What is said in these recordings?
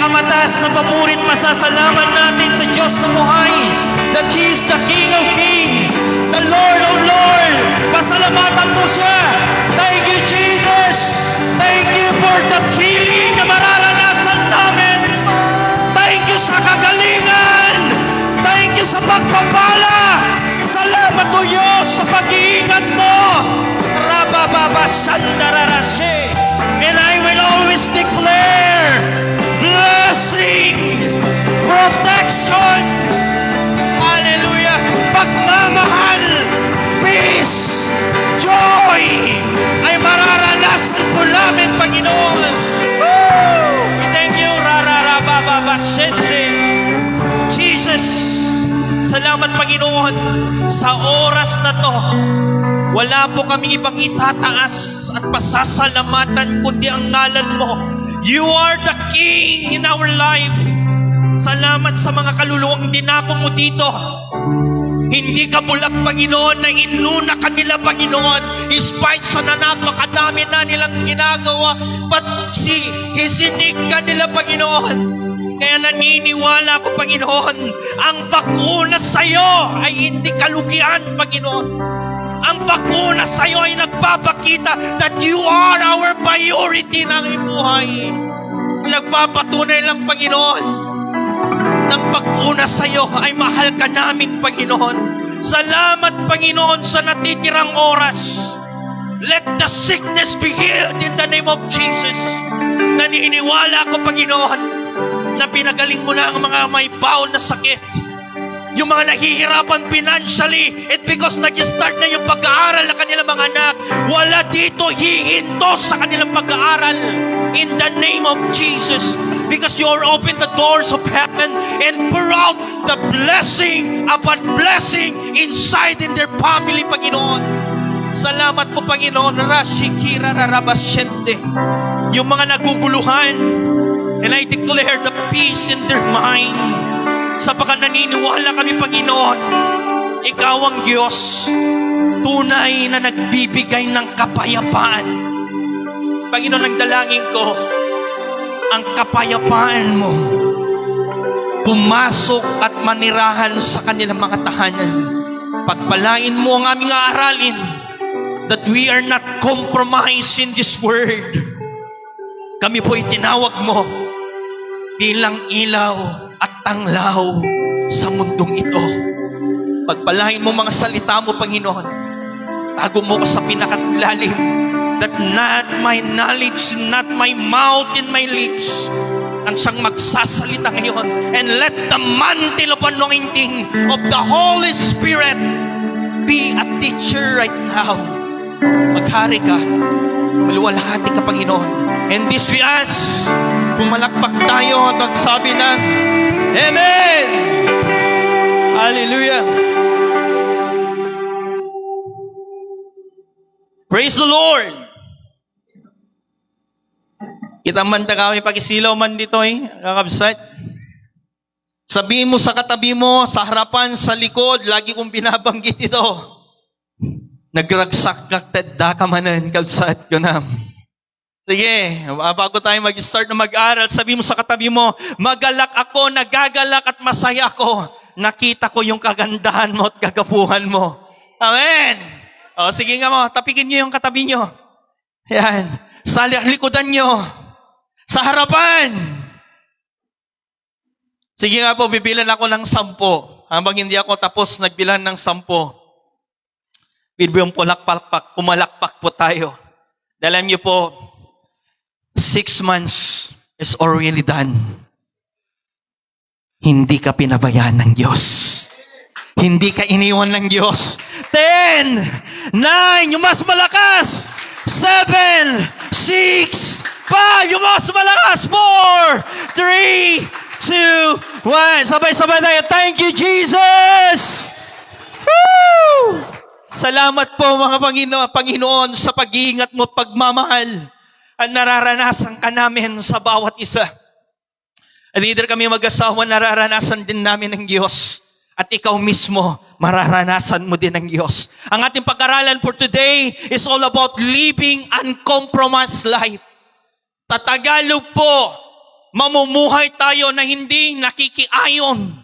pinakamataas na papurit masasalamat natin sa Diyos na buhay, that He is the King of Kings, the Lord of Lords. Pasalamatan mo siya. Thank you, Jesus. Thank you for the healing na mararanasan namin. Thank you sa kagalingan. Thank you sa pagpapala. Salamat o Diyos sa pag-iingat mo. Rabababasandararase. And I will always declare blessing, protection, hallelujah, pagmamahal, peace, joy, ay mararanasan po namin, Panginoon. Woo! We thank you, rararabababasente. Jesus, salamat, Panginoon, sa oras na to. Wala po kami ibang itataas at pasasalamatan kundi ang ngalan mo. You are the King in our life. Salamat sa mga kaluluwang dinako mo dito. Hindi ka bulag, Panginoon, na inuna kanila, Panginoon, despite sa napakadami na nilang ginagawa, but hisinig ka nila, Panginoon. Kaya naniniwala ko, Panginoon, ang bakuna sa iyo ay hindi kalugian, Panginoon. Ang bakuna sa iyo ay nagpapakita that you are our priority ng aming buhay. Nagpapatunay lang, Panginoon, ng bakuna sa iyo ay mahal ka namin, Panginoon. Salamat, Panginoon, sa natitirang oras. Let the sickness be healed in the name of Jesus. Naniniwala ko, Panginoon, na pinagaling mo na ang mga may baon na sakit. Yung mga nahihirapan financially, it's because nag-start na yung pag-aaral ng kanilang mga anak. Wala dito hihinto sa kanilang pag-aaral. In the name of Jesus. Because you are open the doors of heaven and pour out the blessing upon blessing inside in their family, Panginoon. Salamat po, Panginoon. Rashikira rarabasyente. Yung mga naguguluhan, and I declare the peace in their mind. Sapagkat naniniwala kami, Panginoon, Ikaw ang Diyos, tunay na nagbibigay ng kapayapaan. Panginoon, ang dalangin ko, ang kapayapaan mo pumasok at manirahan sa kanilang mga tahanan. Pagpalain mo ang aming aaralin, that we are not compromised in this word. Kami po itinawag mo bilang ilaw at tanglaw sa mundong ito. Pagpalain mo mga salita mo, Panginoon. Tago mo ko sa pinakalalim, that not my knowledge, not my mouth and my lips ang siyang magsasalita ngayon. And let the mantle of anointing of the Holy Spirit be a teacher right now. Maghari ka, maluwalhati ka, Panginoon. And this we ask, pumalakpak tayo at magsabi ng Amen! Hallelujah! Praise the Lord! Kita man ta kami pag-isilaw man dito kakabsat. Sabihin mo sa katabi mo, sa harapan, sa likod, lagi kong binabanggit ito. Nagragsak kaktadda ka manan, kabsat ko na. Sige, bago tayo mag-start na mag-aral, sabi mo sa katabi mo, magalak ako, nagagalak at masaya ako. Nakita ko yung kagandahan mo at kagapuhan mo. Amen! O, sige nga mo, tapikin nyo yung katabi nyo. Yan. Sa likodan nyo. Sa harapan. Sige nga po, bibilan ako ng 10. Habang hindi ako tapos nagbilan ng 10. Bibiyong pumalakpak po tayo. Dahil alam nyo po, 6 months is already done. Hindi ka pinabayaan ng Diyos. Hindi ka iniwan ng Diyos. 10, 9, yung mas malakas. 7, 6, 5, yung mas malakas. 4, 3, 2, 1. Sabay-sabay tayo. Thank you, Jesus! Woo! Salamat po mga Panginoon sa pag-iingat mo, pagmamahal. At nararanasan ka namin sa bawat isa. At either kami mag-asawa, nararanasan din namin ng Diyos. At ikaw mismo, mararanasan mo din ng Diyos. Ang ating pag-aralan for today is all about living uncompromised life. Tatagalog po, mamumuhay tayo na hindi nakikiayon.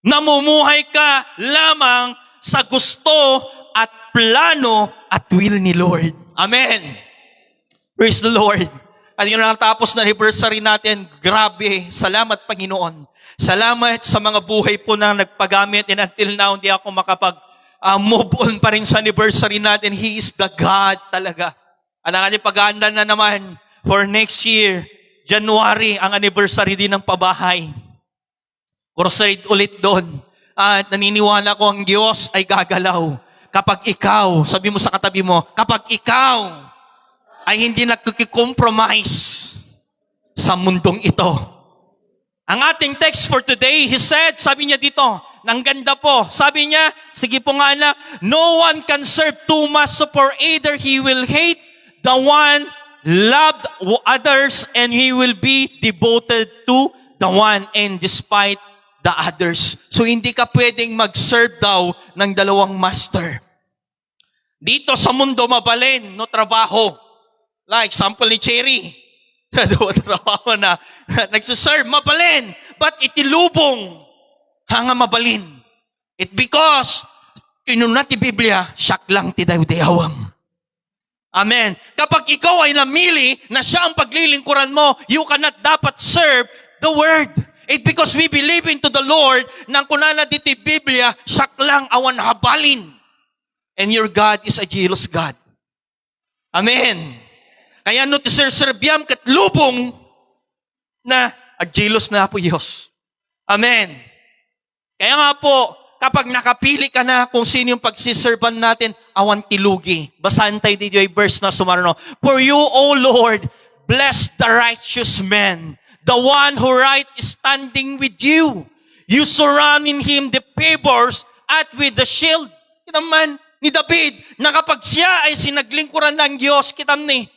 Namumuhay ka lamang sa gusto at plano at will ni Lord. Amen. Praise the Lord. At yun ang tapos na anniversary natin. Grabe. Salamat, Panginoon. Salamat sa mga buhay po na nagpagamit. And until now, hindi ako move on pa rin sa anniversary natin. He is the God talaga. Ang ating pag-aanda na naman for next year, January, ang anniversary din ng pabahay. Crusade ulit doon. At naniniwala ko ang Diyos ay gagalaw. Kapag ikaw, sabi mo sa katabi mo, kapag ikaw ay hindi nagkikompromise sa mundong ito. Ang ating text for today, he said, sabi niya dito, ang ganda po, sabi niya, sige po nga na, no one can serve two masters, for either he will hate the one, love others, and he will be devoted to the one, and despite the others. So hindi ka pwedeng mag-serve daw ng dalawang master. Dito sa mundo mabalin, no trabaho. Like, example ni Cherry. Trabaho na nagsiserve, mabalin. But itilubong, hanga mabalin. It because, kinunat ti Biblia, siyak lang ti daw-dayawang. Amen. Kapag ikaw ay namili na siya ang paglilingkuran mo, you cannot dapat serve the Word. It because we believe into the Lord, nang kunana dito Biblia, siyak lang awan habalin. And your God is a jealous God. Amen. Kaya no ti serbiam kat lubong na agjelos na po Diyos. Amen. Kaya nga po, kapag nakapili ka na kung sino yung pagsiserban natin, awan tilugi. Basahan tayo dito yung verse na sumarano. For you, O Lord, bless the righteous man, the one who right is standing with you. You surround in him the favors at with the shield. Kita man ni David, na kapag siya ay sinaglingkuran ng Diyos, kita ni,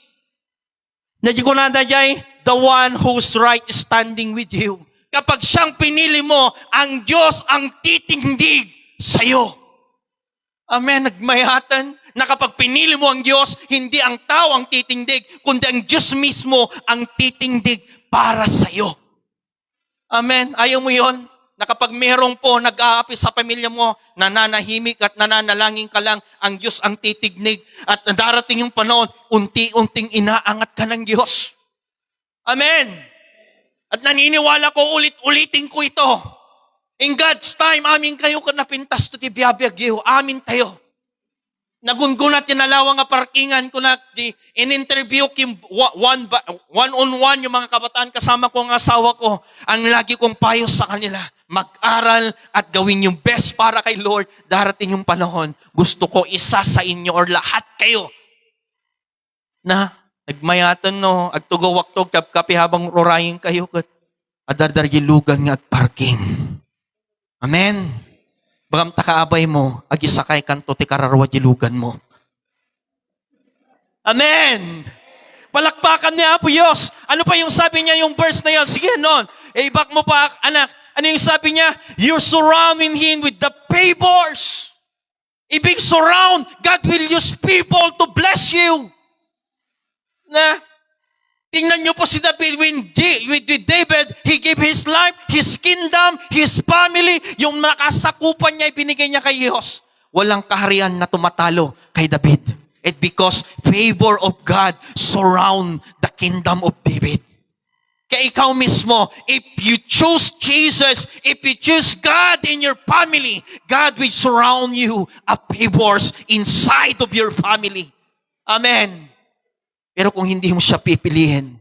Nadya ko na the one who's right is standing with you. Kapag siyang pinili mo, ang Diyos ang titindig sa'yo. Amen. Nagmayatan na kapag pinili mo ang Diyos, hindi ang tao ang titindig, kundi ang Diyos mismo ang titindig para sa'yo. Amen. Ayaw mo yon? Na kapag merong po nag-aapi sa pamilya mo, nananahimik at nananalangin ka lang, ang Diyos ang titignig. At darating yung panahon, unti-unting inaangat ka ng Diyos. Amen. At naniniwala ko, ulit-ulitin ko ito. In God's time, amin kayo ka napintas to ti biyabiyagyo. Amin tayo. Nagungunat tinalawang nga parkingan ko na in-interview kim one-on-one yung mga kabataan kasama ko ang asawa ko. Ang lagi kong payo sa kanila, mag-aral at gawin yung best para kay Lord. Darating yung panahon, gusto ko isa sa inyo or lahat kayo na nagmayatan no, agtugaw-waktog kapi habang rorayin kayo kat adardar gilugan nga at parking. Amen. Bagam takaabay mo, agisakay kanto ti kararwa dilugan mo. Amen! Palakpakan niya po Diyos. Ano pa yung sabi niya yung verse na yun? Sige nun, ibak mo pa anak. Ano yung sabi niya? You're surrounding him with the favors. Ibig surround, God will use people to bless you. Na, tingnan niyo po si David, with David, he gave his life, his kingdom, his family, yung nakasakupan niya, ibinigay niya kay Diyos. Walang kaharian na tumatalo kay David. It because favor of God surround the kingdom of David. Kaya ikaw mismo, if you choose Jesus, if you choose God in your family, God will surround you of favors inside of your family. Amen. Pero kung hindi mo siya pipiliin,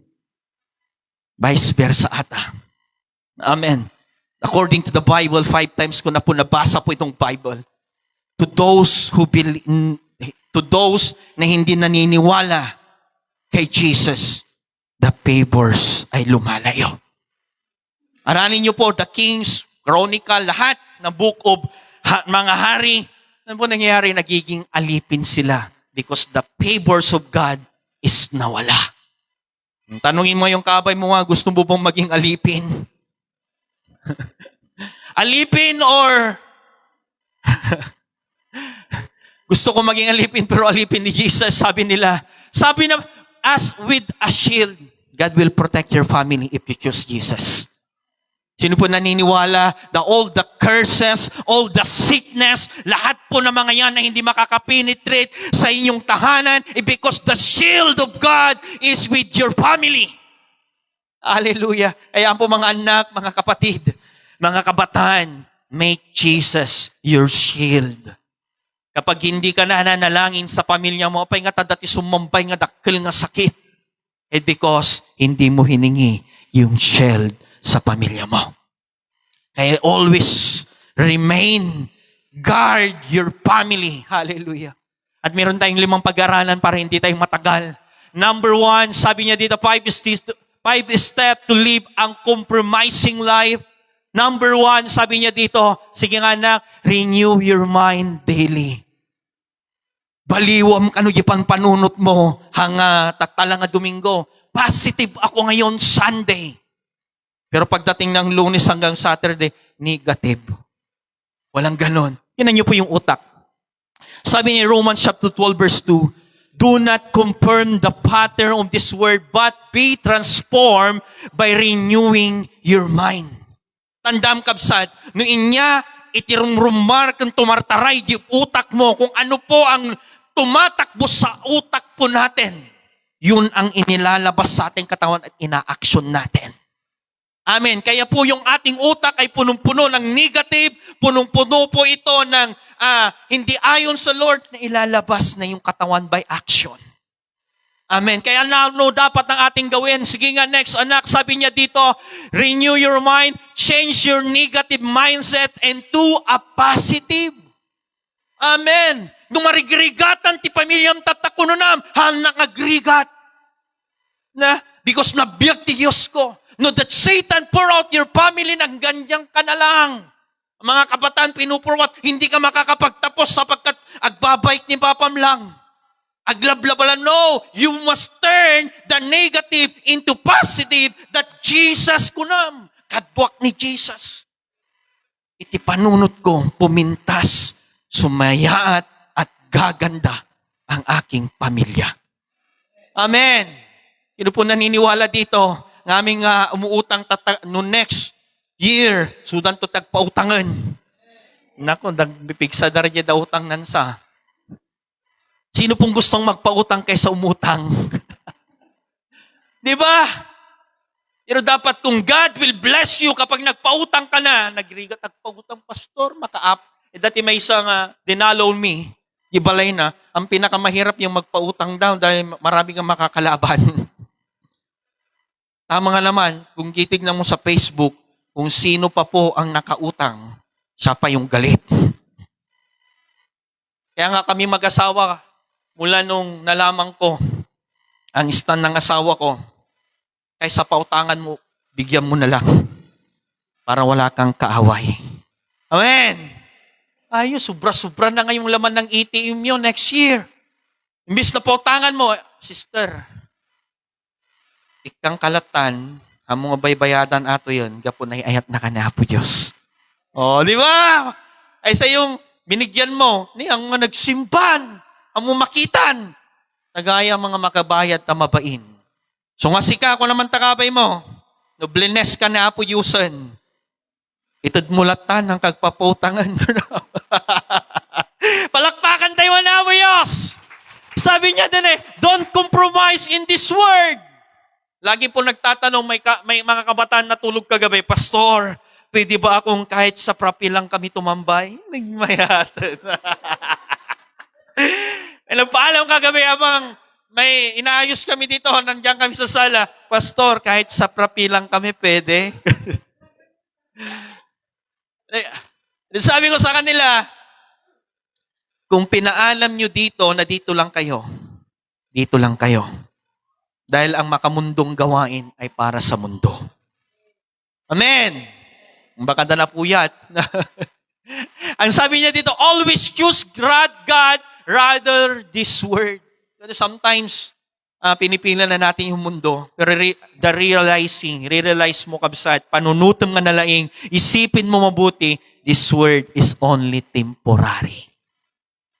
vice versa ata. Amen. According to the Bible, 5 times ko na po nabasa po itong Bible. To those na hindi naniniwala kay Jesus, the favors ay lumalayo. Aranin niyo po, the Kings, Chronicle, lahat ng book of mga hari, ano po nangyayari? Nagiging alipin sila because the favors of God is nawala. Tanungin mo yung kabay mo nga, gusto mo bang maging alipin? Alipin or gusto ko maging alipin pero alipin ni Jesus, sabi na, as with a shield. God will protect your family if you choose Jesus. Sino po naniniwala that all the curses, all the sickness, lahat po ng mga yan na hindi makakapenetrate sa inyong tahanan because the shield of God is with your family. Hallelujah. Kaya po mga anak, mga kapatid, mga kabataan, make Jesus your shield. Kapag hindi ka nananalangin sa pamilya mo, apay nga dati sumambay nga dakil nga sakit. Because hindi mo hiningi yung shield sa pamilya mo. Kaya always remain, guard your family. Hallelujah. At meron tayong 5 pag-aralan para hindi tayong matagal. Number 1, sabi niya dito, 5 steps to live uncompromising life. Number 1, sabi niya dito, sige nga anak, renew your mind daily. Baliwam kano pang panunot mo hanga tatala nga Domingo. Positive ako ngayon Sunday. Pero pagdating ng Lunes hanggang Saturday, negative. Walang ganon. Yan niyo po yung utak. Sabi ni Romans chapter 12 verse 2, do not confirm the pattern of this word, but be transformed by renewing your mind. Tandam kabsat, no inya itirumrumar kang tumartaray di utak mo kung ano po ang tumatakbo sa utak po natin. Yun ang inilalabas sa ating katawan at ina-action natin. Amen. Kaya po yung ating utak ay punong-puno ng negative, punong-puno po ito ng hindi ayon sa Lord na ilalabas na yung katawan by action. Amen. Kaya no dapat ng ating gawin. Sige nga next anak, sabi niya dito, renew your mind, change your negative mindset into a positive. Amen. Nung marigrigatan ti pamilyam tatakununam, hanak agrigat. Na, because nabiyag ti Diyos ko. No, that Satan pour out your family ng ganyang ka na lang. Mga kabataan, pinupurwat, hindi ka makakapagtapos sapagkat agbabike ni Papam lang. Aglablabalan, no, you must turn the negative into positive that Jesus kunam. Kadwak ni Jesus. Iti panunot ko, pumintas, sumayaat, at gaganda ang aking pamilya. Amen. Sino po naniniwala dito? Ngaming umuutang no next year, sudan to tagpautangan. Nako, nagbipigsa na rin da utang nansa. Sino pong gustong magpautang kaysa umutang? Di ba? Pero dapat kung God will bless you kapag nagpautang ka na, nagrigat nagpautang pastor, makaap. Dati may isang dinaloan me, ibalay na, ang pinakamahirap yung magpautang daw dahil marami kang makakalaban. Tama nga naman, kung titignan mo sa Facebook, kung sino pa po ang nakautang, siya pa yung galit. Kaya nga kami mag-asawa, mula nung nalaman ko, ang stand ng asawa ko, kaysa pautangan mo, bigyan mo na lang, para wala kang kaaway. Amen! Ayos, sobra-sobra na ngayong laman ng ATM yun next year. Imbis na pautangan mo, sister, ikang kalatan, ang mga baybayadan ato yun, gapon ay ayat na ka na po Diyos. O, di ba? Ay sa yung binigyan mo, ni ang mga nagsimban, ang mumakitan, nagaya mga makabayad na mabain. So nga sika, kung naman takabay mo, no blines ka na po Diyosan, itad mulatan ng kagpapautangan. Palakpakan tayo na po Diyos! Sabi niya din don't compromise in this word. Lagi po nagtatanong, may mga kabataan na tulog kagabi, Pastor, pwede ba akong kahit sa prapi lang kami tumambay? Nagmayatan. Nagpaalam kagabi abang may inaayos kami dito, nandiyan kami sa sala, Pastor, kahit sa prapi lang kami pwede. Sabi ko sa kanila, kung pinaalam nyo dito na dito lang kayo, dito lang kayo. Dahil ang makamundong gawain ay para sa mundo. Amen! Baka na puyat. Ang sabi niya dito, always choose God rather this word. Pero sometimes, pinipila na natin yung mundo. Pero realize mo kabsat, panunutom nga nalaing, isipin mo mabuti, this word is only temporary.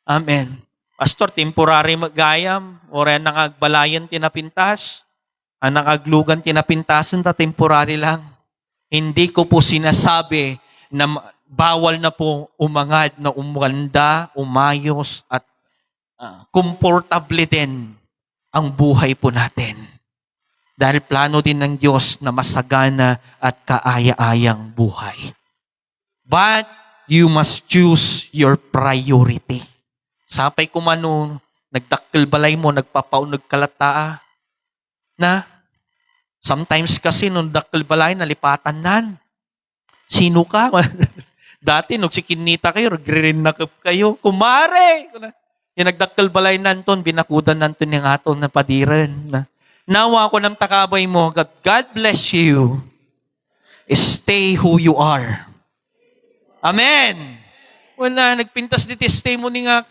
Amen. Pastor, temporary magayam, o rin nangagbalayan tinapintas. Ang nakaglugan kinapintasan ta temporary lang. Hindi ko po sinasabi na bawal na po umangad na umanda, umayos at komportable din ang buhay po natin. Dahil plano din ng Diyos na masagana at kaaya-ayang buhay. But you must choose your priority. Sapay kumano, nagdakkel balay mo, nagpapaunag kalataa, na sometimes kasi nung dakkel balay, nalipatan nan. Sino ka? Dati, nung sikinita kayo, nagre-rin na kayo, kumare! Yung nagdakkel balay nanton, binakudan nanton yung aton na padiran. Nawa ko ng takabay mo, God bless you. Stay who you are. Amen! Wala, nagpintas di testimony nga,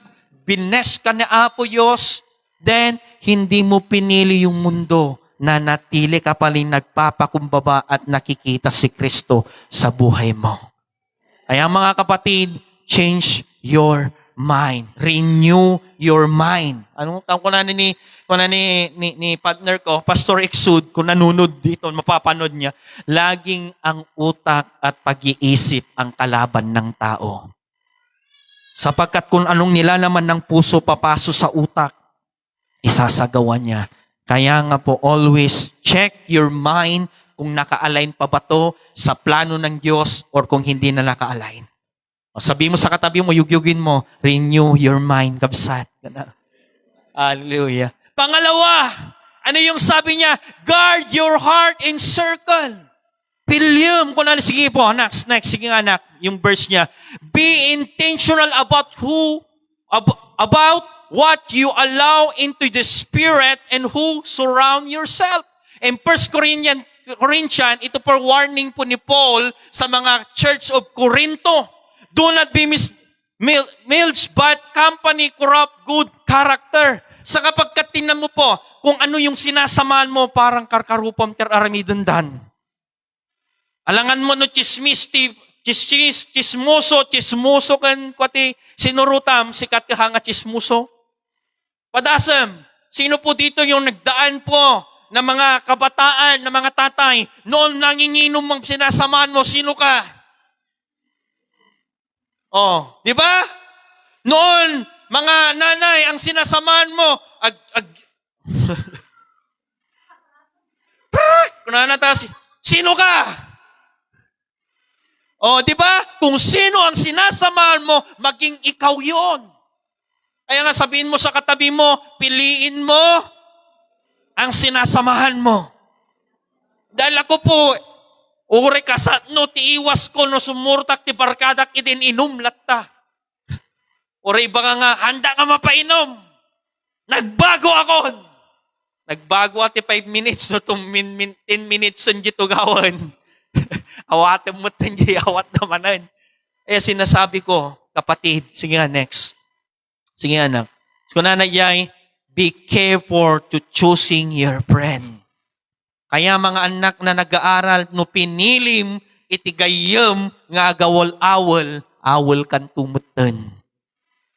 bines ka ni Apo Diyos, then, hindi mo pinili yung mundo na natili ka pa rin nagpapakumbaba at nakikita si Kristo sa buhay mo. Kaya mga kapatid, change your mind. Renew your mind. Ano ko na ni partner ko, Pastor Exud, kung nanunod dito, mapapanood niya, laging ang utak at pag-iisip ang kalaban ng tao. Sapagkat kung anong nilalaman ng puso papaso sa utak, isasagawa niya. Kaya nga po, always check your mind kung naka-align pa ba to sa plano ng Diyos or kung hindi na naka-align. O sabi mo sa katabi mo, yugyugin mo, renew your mind, kabsat. Hallelujah. Pangalawa, ano yung sabi niya? Guard your heart in circle. Pilium. Sige po, next. Sige nga, anak. Yung verse niya. Be intentional about about what you allow into the Spirit and who surround yourself. In 1 Corinthians, ito po warning po ni Paul sa mga church of Corinto. Do not be milch, bad company, corrupt good character. Sa kapagkat tingnan mo po, kung ano yung sinasamahan mo, parang karkarupam ter aramidandan. Alangan mo no chismoso kan kwati sinurutam, sikat kahanga chismoso. Padasam, sino po dito yung nagdaan po ng mga kabataan, ng mga tatay, noon nanginginom ang sinasamahan mo, sino ka? Oh, di ba? Noon, mga nanay, ang sinasamahan mo, sino ka? Oh, di ba? Kung sino ang sinasamahan mo, maging ikaw yon. Kaya nga sabihin mo sa katabi mo, piliin mo ang sinasamahan mo. Dahil ako po, ure kasat no, tiiwas ko no sumurtak ti barkadak idin inumlat ta. Ure iba nga, handa ka mapainom. Nagbago ako. Nagbago ati 5 minutes no, 10 minutes sun dito gawan. Awatin mo tangi, awat namanan. Eh sinasabi ko, kapatid, sige nga next. Sige anak. So nanayay, be careful to choosing your friend. Kaya mga anak na nag-aaral, no pinilim, itigayam, nga agawal-awal, awal kan tumutan.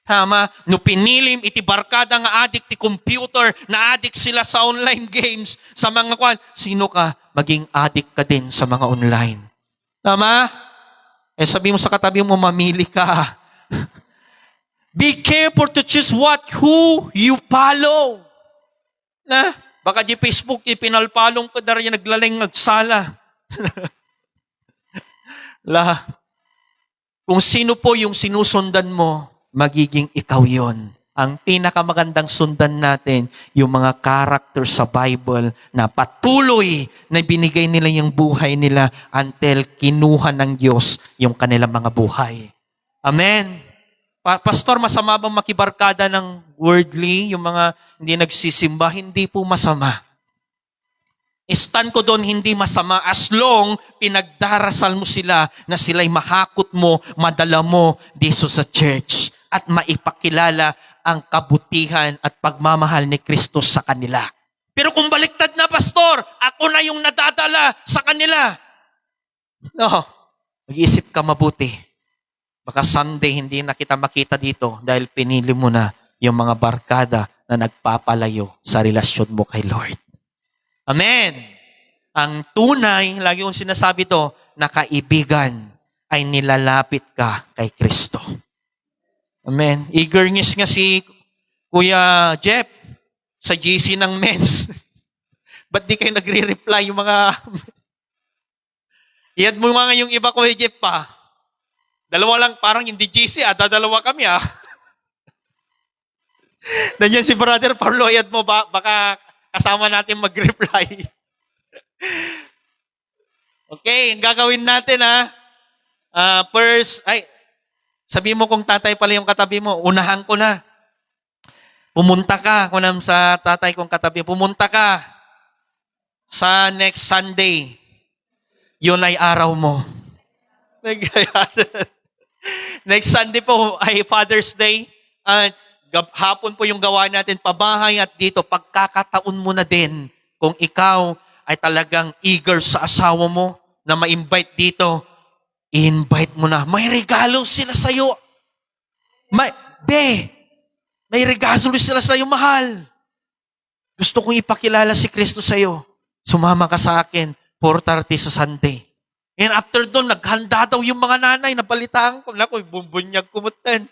Tama? No pinilim, itibarkada nga adik ti computer, na adik sila sa online games, sa mga kwan. Sino ka? Maging adik ka din sa mga online. Tama? Eh sabi mo sa katabi mo, mamili ka. Be careful to choose who you follow. Na? Baka di Facebook, ipinalpalong ka dari naglaling nagsala. Kung sino po yung sinusundan mo, magiging ikaw yon. Ang pinakamagandang sundan natin, yung mga character sa Bible na patuloy na binigay nila yung buhay nila until kinuha ng Diyos yung kanilang mga buhay. Amen. Pastor, masama bang makibarkada ng worldly, yung mga hindi nagsisimba? Hindi po masama. Stand ko doon, hindi masama as long pinagdarasal mo sila na sila'y mahakot mo, madala mo dito sa church at maipakilala ang kabutihan at pagmamahal ni Kristo sa kanila. Pero kung baliktad na, Pastor, ako na yung nadadala sa kanila. No, mag-iisip ka mabuti. Baka someday hindi na kita makita dito dahil pinili mo na yung mga barkada na nagpapalayo sa relasyon mo kay Lord. Amen. Ang tunay, lagi kong sinasabi to, na kaibigan ay nilalapit ka kay Kristo. Amen. Eagerness nga si Kuya Jeff sa GC ng men's. Ba't di kayo nagre-reply yung mga... Iyan mo mga yung iba, Kuya Jeff pa. Dalawa lang, parang hindi GC dadalawa kami Nandiyan si Brother Paulo, iyan mo baka kasama natin mag-reply. Okay, ang gagawin natin first, sabi mo kung tatay pala yung katabi mo, unahan ko na. Pumunta ka, kung sa tatay kong katabi, pumunta ka sa next Sunday. Yun ay araw mo. Next Sunday po ay Father's Day. Hapon po yung gawa natin pabahay at dito, pagkakataon mo na din kung ikaw ay talagang eager sa asawa mo na ma-invite dito, i-invite mo na. May regalo sila sa'yo. May regalo sila sa'yo, mahal. Gusto kong ipakilala si Kristo sa'yo. Sumama ka sa akin, 4:30 sa Sunday. And after doon, naghanda daw yung mga nanay, nabalitaan ko. Naku, bumbunyag kumutan.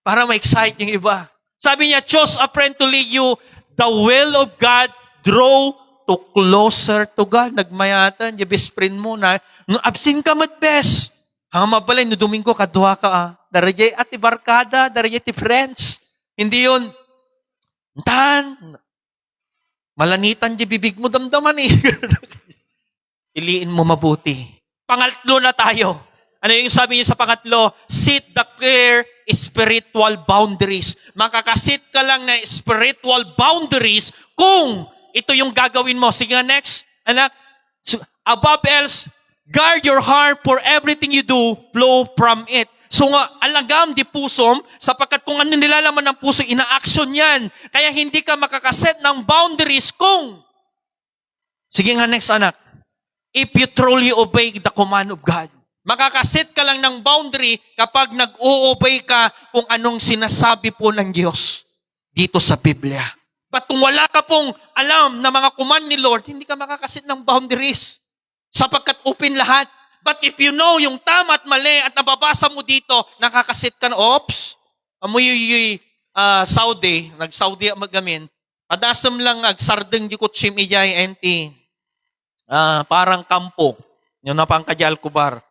Para ma-excite yung iba. Sabi niya, choose a friend to lead you the will of God, draw to closer to God. Nagmayatan, yung best friend mo na, no absent ka best. Hang mabalay, no Domingo, kadwa ka Darajay ati barkada, darajay ti friends. Hindi yun. Malanitan di bibig mo damdaman Piliin mo mabuti. Pangatlo na tayo. Ano yung sabi niyo sa pangatlo? Set the clear spiritual boundaries. Makakasit ka lang na spiritual boundaries kung ito yung gagawin mo. Sige nga, next. Anak. So, above else, guard your heart for everything you do, flow from it. So nga, alagam di pusom, sapagkat kung ano nilalaman ng puso, ina-action yan. Kaya hindi ka makakaset ng boundaries kung, sige nga, next anak, if you truly obey the command of God. Makakaset ka lang ng boundary kapag nag-o-obey ka kung anong sinasabi po ng Diyos dito sa Biblia. But kung wala ka pong alam na mga command ni Lord, hindi ka makakaset ng boundaries sapagkat open lahat. But if you know yung tama at mali at nababasa mo dito, nakakaset ka na, amoy Saudi, nag-Saudi magamin, padasam lang nagsardeng di kutsim ijay enti, parang kampo, yun na pang kadyal kubar.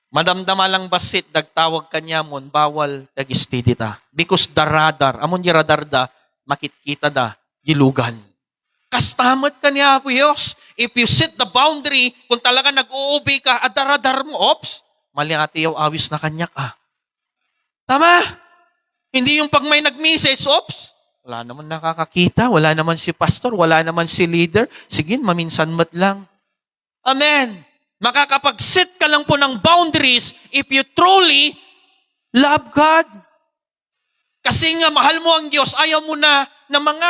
Madamdama lang basit, dagtawag kanya mon, bawal dagistidi ta. Because the radar, amon di radar da, makitkita da, gilugan. Kastamat ka niya po Diyos. If you set the boundary, kung talaga nag-uubi ka, at daradar mo, mali ati yaw awis na kanya ka. Tama? Hindi yung pag may nag-message, wala naman nakakakita, wala naman si pastor, wala naman si leader. Sige, maminsan-mat lang. Amen. Makakapag-set ka lang po ng boundaries if you truly love God. Kasi nga, mahal mo ang Diyos, ayaw mo na ng mga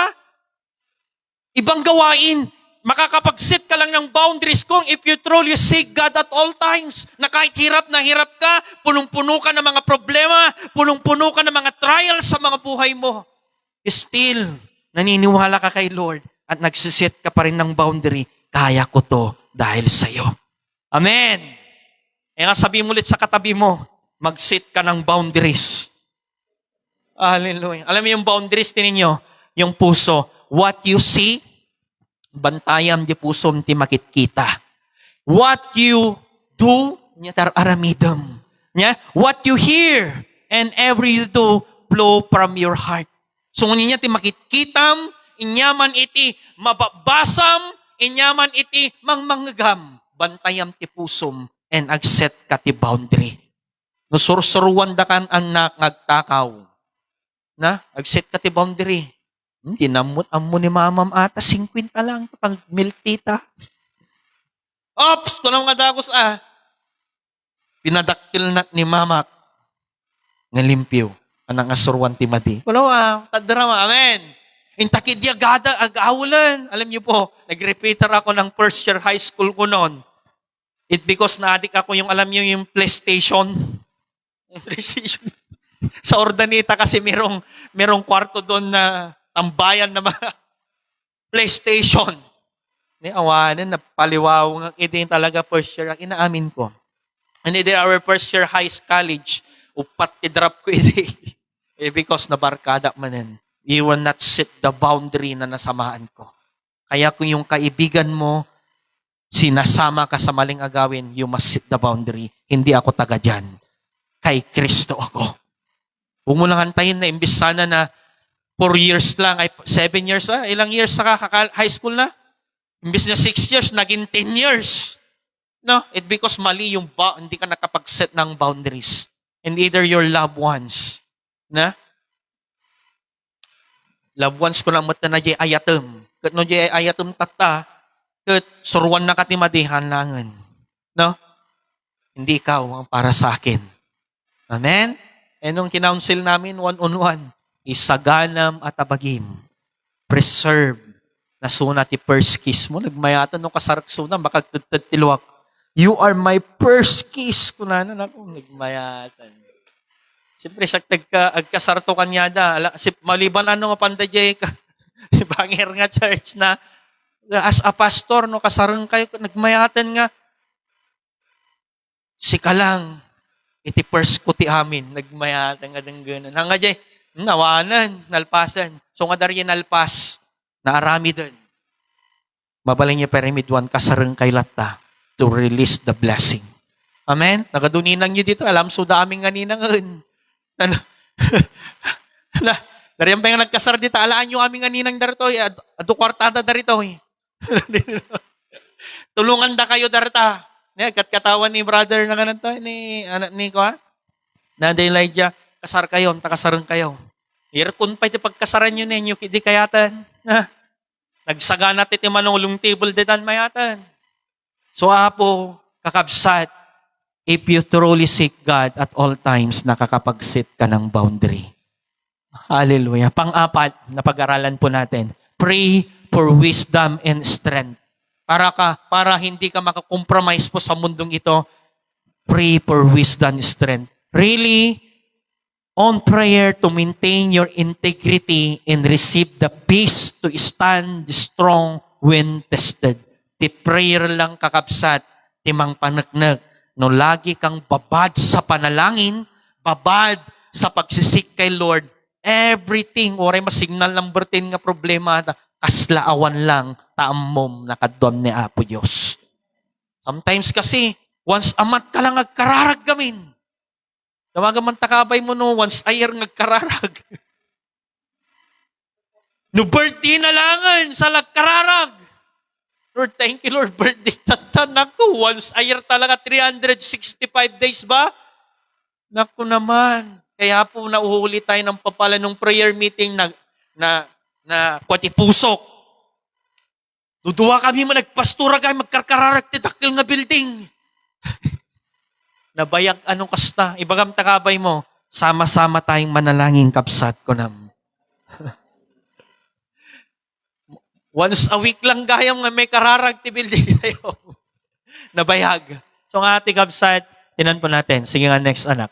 ibang gawain. Makakapag-set ka lang ng boundaries kung if you truly seek God at all times. Na kahit hirap na hirap ka, punong-puno ka ng mga problema, punong-puno ka ng mga trials sa mga buhay mo. Still, naniniwala ka kay Lord at nagsiset ka pa rin ng boundary. Kaya ko to dahil sa'yo. Amen. E nga sabi mo ulit sa katabi mo, mag-set ka ng boundaries. Hallelujah. Alam mo yung boundaries din ninyo, yung puso. What you see, bantayam di puso ti makitkita. What you do, tar aramidam. What you hear, and every you do, flow from your heart. So niya ti makitkitam, inyaman iti mababasam, inyaman iti mangmanggam. Bantayam ti pusom, and agset ka ti boundary. No sursuruan da kan anak ngagtakaw. Na, agset ka ti boundary. Tinamot mo ni mamam ata, 50 lang, pang miltita. Ops! Kung nga dagos pinadaktil na ni mamak nga limpyo. Anang asurwan ti madi. Wala tadrama, amen. Intakidya gada, ag-awalan. Alam niyo po, nag-repeater ako ng first year high school ko noon. It because na-addict ako yung, alam niyo yung PlayStation. PlayStation. Sa Ordanita kasi merong kwarto doon na tambayan na mga PlayStation. Ni awanan, napaliwaw nga iti talaga first year. Ang inaamin ko. And then our first year high college, upat i-drop ko iti. Because nabarkada manen. You will not set the boundary na nasamaan ko. Kaya kung yung kaibigan mo, sinasama ka sa maling agawin, you must set the boundary. Hindi ako taga dyan. Kay Kristo ako. Huwag mo lang hantayin na imbis sana na 4 years lang, ay 7 years, ilang years sa high school na? Imbis na 6 years, naging 10 years. No, it because mali yung hindi ka nakapag-set ng boundaries. And either your loved ones, na? Loved ones ko lang mata na jay ayatem. Kat no jay ayatem tata, kat surwan na katimadihan langan. No? Hindi ikaw ang para sa akin. Amen? And nung kinounsel namin one-on-one, isaganam at abagim. Preserve. Nasuna ti first kiss mo. Nagmayatan nung kasaraksuna, baka tiluwak. You are my first kiss. Kunanan ako, nagmayatan. Siyempre, siya agkasarto kanyada. Maliban ano nga pandajay ka. Bangir nga church na as a pastor, no, kasarang kayo, nagmayatan nga. Sika lang. Iti first ko ti amin. Nagmayatan nga ng gano'n. Hanga jay, nawanan, nalpasan. So nga dari nalpas, naarami doon. Mabaling niya perimidwan, kasarang kay lata to release the blessing. Amen? Nagaduninang niyo dito, alam so daming nga ninang. Ano? Dari ang pang nagkasar dito, alaan nyo aming nga ninang darito, ado kwartada darito. Tulungan da kayo darita. Katkatawan ni brother na ganun to, ni ko ha? Nanda Elijah, kasar kayo, takasarang kayo. Irkun pa iti pagkasaran nyo ninyo, hindi kayatan. Nagsagana iti manulong table detan mayatan. So apo, kakabsat, if you truly seek God at all times, nakakapag-set ka ng boundary. Hallelujah. Pang-apat na pag-aralan po natin, pray for wisdom and strength. Para hindi ka makakompromise po sa mundong ito, pray for wisdom and strength. Really, on prayer to maintain your integrity and receive the peace to stand strong when tested. Ti prayer lang kakabsat, timang panagnag. No lagi kang babad sa panalangin, babad sa pagsisik kay Lord, everything, oray masignal number 10 nga problema, kaslaawan lang, taamom nakadwam ni Apo Diyos. Sometimes kasi, once amat ka lang agkararag gamin. Tawagan man takabay mo no, once ayar ngagkararag. No birthday na langan sa lagkararag. Lord, thank you Lord, birthday tatan ako. Once ayar talaga 365 days ba? Naku naman. Kaya po nauhuli tayo ng papala nung prayer meeting na kwati pusok. Duduwa kami mo nagpastura kami magkarkararag titakil nga building. Nabayag anong kasta. Ibagam takabay mo, sama-sama tayong manalangin kapsat ko nam. Once a week lang gayam nga may kararag ti building tayo. Nabayag. So nga ati kapsat, tinan po natin. Sige nga next anak.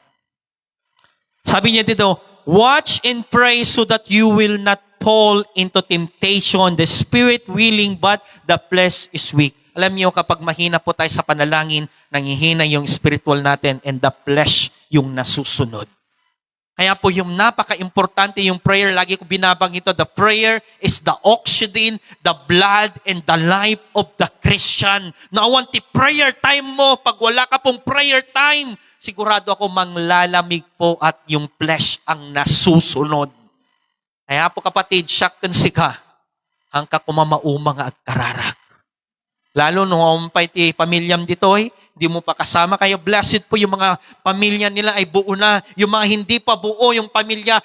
Sabi niya dito, watch and pray so that you will not fall into temptation. The spirit willing but the flesh is weak. Alam niyo, kapag mahina po tayo sa panalangin, nangihina yung spiritual natin and the flesh yung nasusunod. Kaya po yung napaka-importante yung prayer, lagi ko binabang ito, the prayer is the oxygen, the blood, and the life of the Christian. Nawanti prayer time mo, pag wala ka pong prayer time, sigurado ako manglalamig po at yung flesh ang nasusunod. Kaya po kapatid, siyakan ka, hangka kumamaumang agkararag. Lalo nung umpay ti pamilyam ditoy, di mo pa kasama kayo. Blessed po yung mga pamilya nila ay buo na. Yung mga hindi pa buo yung pamilya,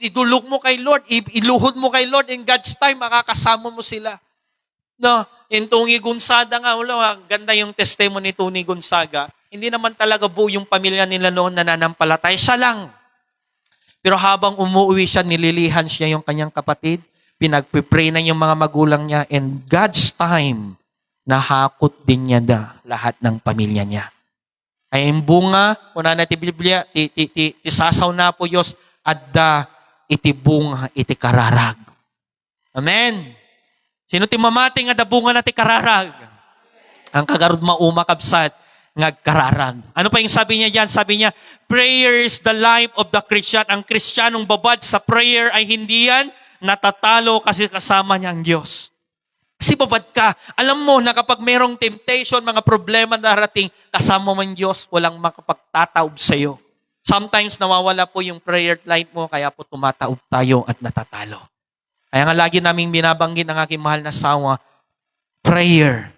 idulog mo kay Lord, iluhod mo kay Lord. In God's time, makakasama mo sila. No, yung Tony Gonzaga nga, ganda yung testimony ni Tony Gonzaga. Hindi naman talaga buo yung pamilya nila noon nananampalataya. Siya lang. Pero habang umuwi siya, nililihan siya yung kanyang kapatid. Pinagpipray na yung mga magulang niya, and God's time, nahakot din niya lahat ng pamilya niya. Ay yung bunga, una na ti Biblia, ti sasaw na po Diyos, adda iti bunga, iti kararag. Amen. Sino ti mamati nga dabungan na ti kararag? Ang kagarod mauma kabsat ngagkararag. Ano pa yung sabi niya diyan? Sabi niya, prayer is the life of the Christian. Ang Kristiyanong babad sa prayer ay hindi yan natatalo kasi kasama niya ang Diyos. Kasi babad ka. Alam mo na kapag merong temptation, mga problema na darating, kasama mo ang Diyos, walang makapagtataob sa'yo. Sometimes nawawala po yung prayer life mo, kaya po tumataob tayo at natatalo. Kaya nga lagi naming binabanggit ang aking mahal na asawa, prayer.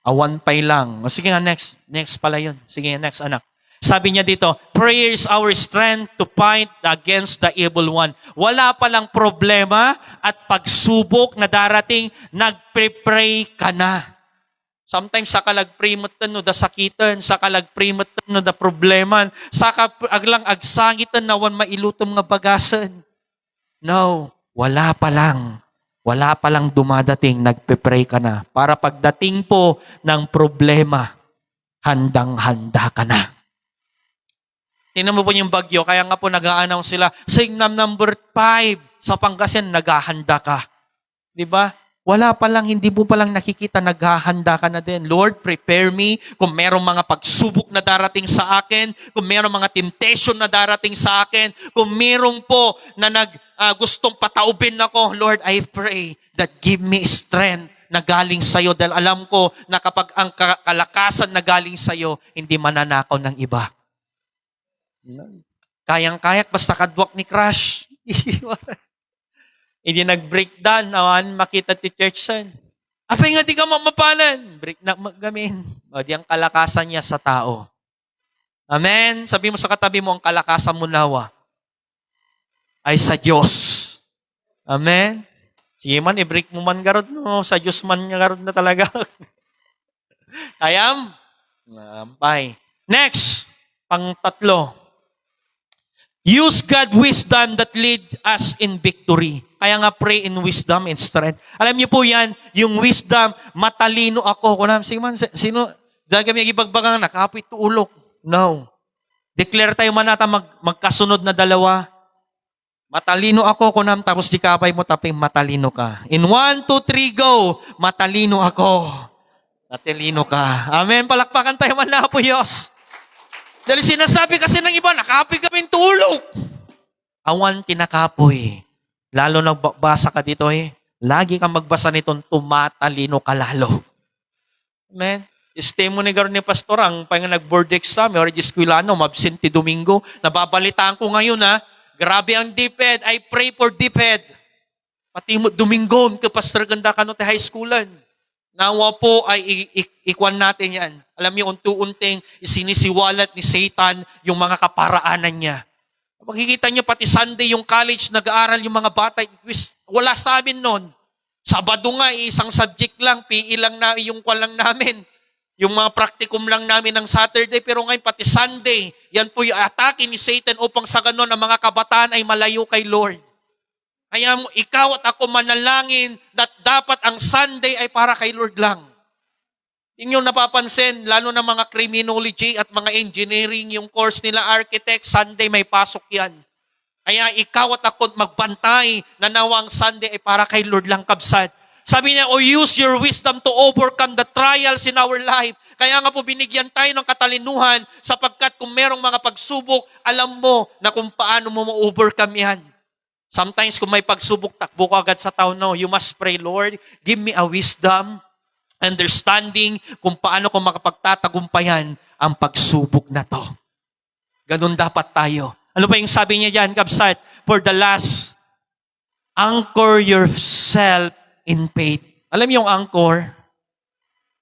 Awan pay lang. O sige nga, next. Next pala yun. Sige nga, next anak. Sabi niya dito, prayer is our strength to fight against the evil one. Wala palang problema at pagsubok na darating, nagpre-pray ka na. Sometimes sa kalagprimutan no da sakitan, sa kalagprimutan no da probleman, sa aglang agsangitan na wan mailutom nga bagasan. No, wala pa lang. Wala pa lang dumadating, nagpe-pray ka na. Para pagdating po ng problema, handang-handa ka na. Tingnan mo po yung bagyo, kaya nga po nag-a-announce sila, Signum number 5, sa Pangasinan, naghahanda ka. Di ba? Wala pa lang, hindi mo pa lang nakikita, naghahanda ka na din. Lord, prepare me kung merong mga pagsubok na darating sa akin, kung merong mga temptation na darating sa akin, kung merong po na gustong pataubin ako, Lord, I pray that give me strength na galing sa'yo dahil alam ko na kapag ang kalakasan na galing sa'yo, hindi mananakaw ng iba. Kayang-kayak, basta kadwak ni crush. Hindi nag-breakdown, awan makita ti church son. Apay nga di ka mamapalan. Break na magamin. O di ang kalakasan niya sa tao. Amen? Sabi mo sa katabi mo, ang kalakasan mo nawa ay sa Diyos. Amen? Sige man, i-break mo man garod, no? Sa Diyos man nga garod na talaga. Ayam? Nampay. Next, pang-tatlo. Use God wisdom that lead us in victory. Kaya nga pray in wisdom and strength. Alam niyo po yan, yung wisdom, matalino ako. Kunam, sino, dahil kami ipagbagang nakapit tuulok. No. Declare tayo man natin magkasunod na dalawa. Matalino ako, kunam, tapos di kapay mo taping matalino ka. In 1, 2, 3, go! Matalino ako. Matalino ka. Amen. Palakpakan tayo man na po, Diyos. Dahil sinasabi kasi ng iba, nakapoy kaming tulog. Awan kinakapoy. Lalo na basa ka dito lagi kang magbasa nitong tumatalino ka lalo. Amen. Testimony garon ni Pastor, ang pang nag-board exam, or eskwelano, mabsent ti Domingo. Nababalitaan ko ngayon grabe ang DepEd. I pray for DepEd. Pati mo, Domingo, ka Pastor ganda ka no, high schoolan. Nawa po ay ikwan natin yan. Alam niyo, unti-unting isinisiwalat ni Satan yung mga kaparaanan niya. Makikita niyo pati Sunday yung college nag-aaral yung mga bata. Wala sa amin nun. Sabado nga, isang subject lang, PE lang na yung kwalang namin. Yung mga practicum lang namin ng Saturday. Pero ngayon pati Sunday, yan po yung atake ni Satan upang sa ganon ang mga kabataan ay malayo kay Lord. Kaya ikaw at ako manalangin that dapat ang Sunday ay para kay Lord lang. Inyong napapansin, lalo na mga criminology at mga engineering, yung course nila architect, Sunday may pasok yan. Kaya ikaw at ako magbantay na nawang Sunday ay para kay Lord lang kabsat. Sabi niya, use your wisdom to overcome the trials in our life. Kaya nga po binigyan tayo ng katalinuhan sapagkat kung merong mga pagsubok, alam mo na kung paano mo ma-overcome yan. Sometimes kung may pagsubok, takbo ka agad sa taon, no, you must pray, Lord, give me a wisdom, understanding kung paano ko makapagtatagumpayan ang pagsubok na to. Ganun dapat tayo. Ano pa yung sabi niya dyan, Kabsat? For the last, anchor yourself in faith. Alam niyo yung anchor?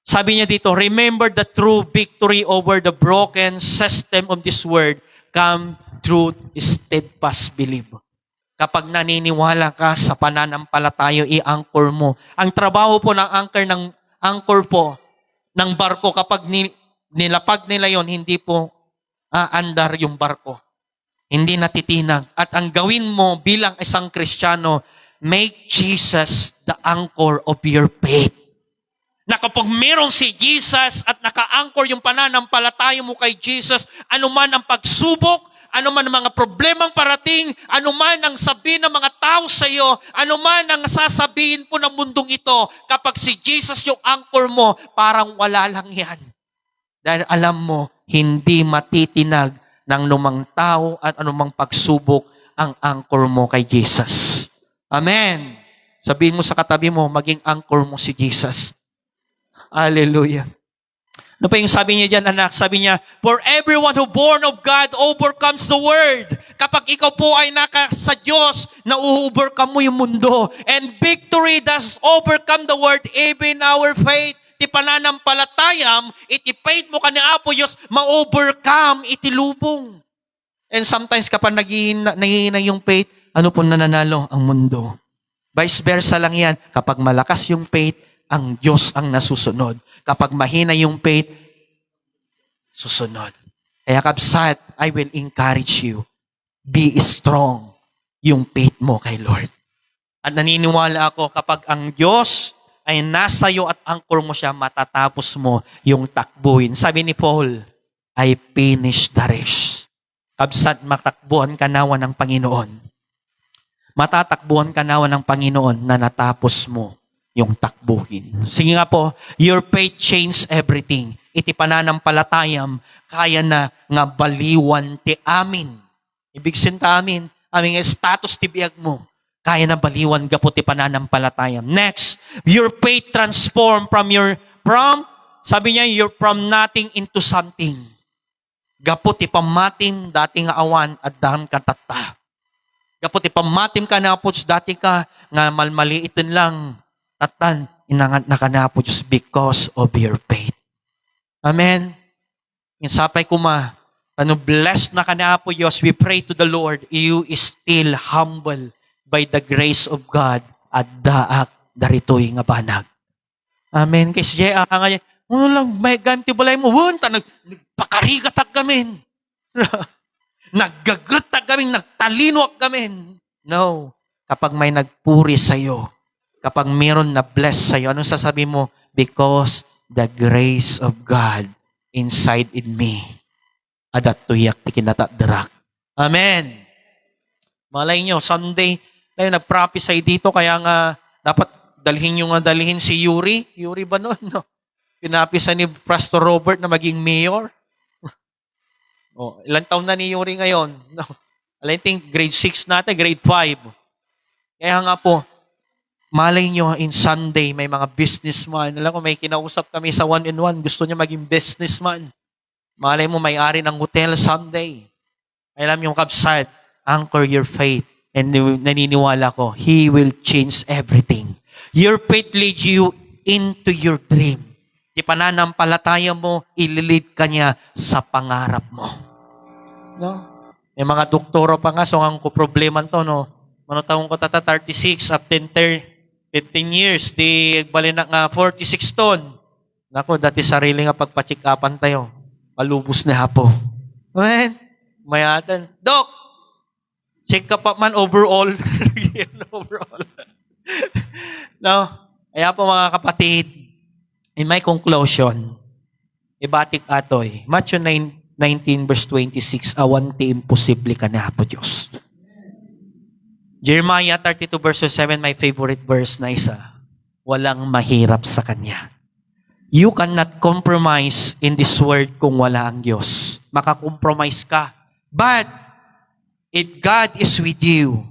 Sabi niya dito, remember the true victory over the broken system of this world come through steadfast belief. Kapag naniniwala ka sa pananampalataya, i-anchor mo. Ang trabaho po ng anchor po ng barko, kapag nilapag nila yon, hindi po aandar yung barko. Hindi natitinag. At ang gawin mo bilang isang Kristiyano, make Jesus the anchor of your faith. Na kapag merong si Jesus at naka-anchor yung pananampalataya mo kay Jesus, anuman ang pagsubok, ano man ang mga problemang parating, ano man ang sabihin ng mga tao sa iyo, ano man ang sasabihin po ng mundong ito, kapag si Jesus yung anchor mo, parang wala lang yan. Dahil alam mo, hindi matitinag ng anumang tao at anumang pagsubok ang anchor mo kay Jesus. Amen. Sabihin mo sa katabi mo, maging anchor mo si Jesus. Hallelujah. Ano pa yung sabi niya dyan, anak? Sabi niya, for everyone who born of God overcomes the world. Kapag ikaw po ay sa Diyos, na-overcome mo yung mundo. And victory does overcome the world, even our faith. Ti pananampalatayam, iti faith mo ka ni Apo Diyos, ma-overcome, itilubong. And sometimes kapag nangihina yung faith, ano po nananalo? Ang mundo. Vice versa lang yan. Kapag malakas yung faith, ang Diyos ang nasusunod. Kapag mahina yung faith, susunod. Kaya kabsat, I will encourage you. Be strong yung faith mo kay Lord. At naniniwala ako, kapag ang Diyos ay nasa iyo at anchor mo siya, matatapos mo yung takbuhin. Sabi ni Paul, I finished the race. Kabsat, matakbuhan ka nawa ng Panginoon. Matatakbuhan ka nawa ng Panginoon na natapos mo yung takbuhin. Sige nga po, your faith changed everything. Iti pananampalatayam, kaya na nga baliwan ti amin. Ibig sinta amin, aming status ti biag mo, kaya na baliwan gapo ti pananampalatayam. Next, your faith transform sabi niya, you're from nothing into something. Gapo ti pamatim, dating awan, at dahan katata. Gapo ti pamatim ka na po, dati ka, nga malmaliitin lang, atan, inangat na ka na po just because of your faith. Amen. Yung sapay ko blessed na ka na po Diyos, we pray to the Lord, you is still humble by the grace of God at daak daritoy nga banag. Amen. Kasi siya, ano lang, may gamit balay mo, nagpakarigatag gamin. Naggagatag gamin, nagtalinwak gamin. No. Kapag may nagpuri sa'yo, kapag meron na bless sa'yo, anong sasabi mo? Because the grace of God inside in me. Adat tuyak ti kinatadrak. Amen. Malay nyo, Sunday, nag-prophesy dito, kaya nga dapat dalhin si Yuri. Yuri ba nun? No? Pinapisa ni Pastor Robert na maging mayor. Ilang taon na ni Yuri ngayon? No. I think grade 6 natin, grade 5. Kaya nga po, malay nyo, in Sunday, may mga businessman. Alam ko, may kinausap kami sa 1-in-1. Gusto niya maging businessman. Malay mo, may-ari ng hotel Sunday. Alam yung kabsat, anchor your faith. And naniniwala ko, He will change everything. Your faith leads you into your dream. Di pananampalataya mo, ililid ka niya sa pangarap mo. No? May mga doktora pa nga, so ang problema to, no? Manong ko 36, up 15 years, di bali na nga 46 ton. Nako, dati sarili nga pagpa-check-upan tayo. Malubos na hapo. Amen? Mayatan. Dok! Check ka pa man overall. Overall. No? Kaya po mga kapatid, in my conclusion, ibatik atoy, Matthew 19 verse 26, awan ti imposible ka na po Diyos. Jeremiah 32 verse 7, my favorite verse na isa, walang mahirap sa Kanya. You cannot compromise in this world kung wala ang Diyos. Makakompromise ka. But, if God is with you,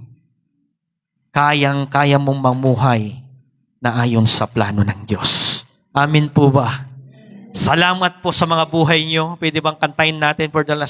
kayang-kaya mong mamuhay na ayon sa plano ng Diyos. Amin po ba? Salamat po sa mga buhay nyo. Pwede bang kantayin natin for the last